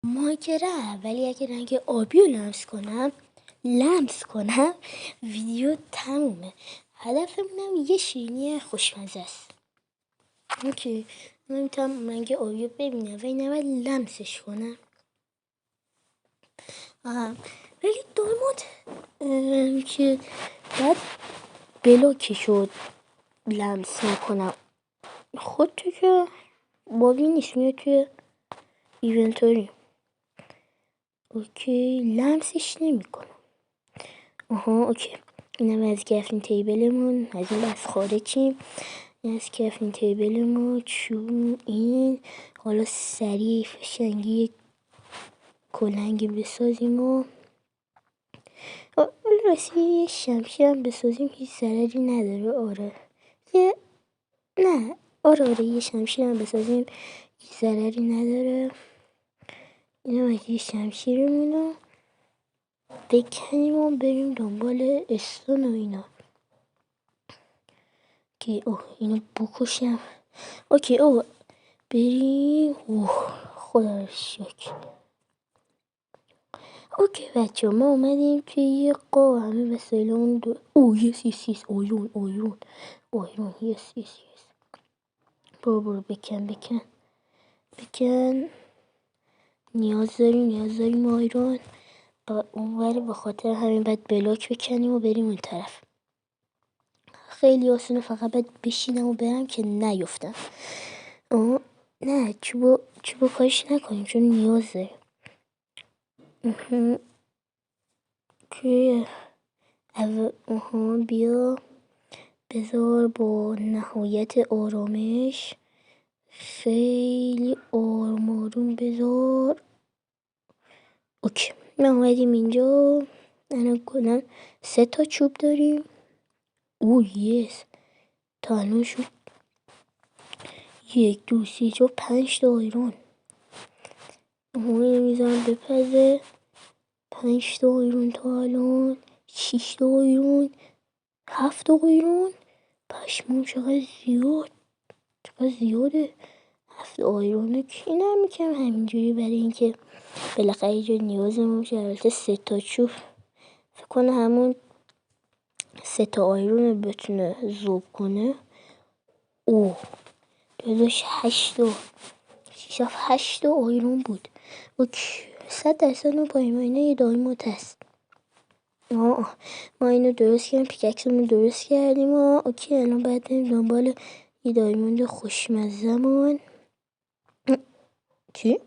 ماکره ولی اگه رنگ آبی رو لمس کنم ویدیو تمومه. هدفمونم یه شیرینی خوشمزه است. اوکی، من میتونم رنگ آبی رو ببینم ولی نباید لمسش کنم. ولی داماد که باید بلوکشو لمس نکنم. خود تو که بابی نیست، میاد توی ایونتوری. اوکی، لمسش نمی کنم. اوکی، اینم از گرفتیم تیبلمون. از این بس خارجیم. این از گرفتیم تیبلمون. چون این حالا سریع فشنگی کلنگی بسازیم و راستی یه شمشیر هم بسازیم هیچ ضرری نداره. آره یه شمشیر هم بسازیم هیچ ضرری نداره. اینم از یه شمشیرمونو بکنیم و بریم دنبال استون و اینا که اینو بکشم. اوکی بریم. خدا رو شکر. اوکی بچه ما اومدیم توی یه قا همه وسایلمون یس آیرون یس برو بکن. نیاز داریم آیرون. اونوری به خاطر همین باید بلاک بکنیم و بریم اون طرف. خیلی آسونه، فقط باید بشینم و برم که نیفتم. نه چوبو کارش نکنیم چون نیاز داریم. که بیا بذار با نهایت آرامش، خیلی آروم بذار. اوکی، ما اومدیم اینجا. الان 3 تا چوب داریم. یس تا الان شد 1 2 3 4 5 تا آیرون. میذارم بپزه. 5 تا آیرون تا الان. 6 تا آیرون. 7 تا آیرون. پشمام چقدر زیاده. 7 آیرونه کی نمیکنم همینجوری برای اینکه بالاخره یه جا نیازمون میشه. البته 3 تا چوب فکر کنه همون 3 تا آیرون بتونه ذوب کنه. داداش 8 تا آیرون بود. اوکی 100% اون پایین اینه یه دایموت هست. ما اینو درست کردیم، پیککسمون درست کردیم. اوکی الان باید بریم دنبال یه دایموند خوشمزمون. چی؟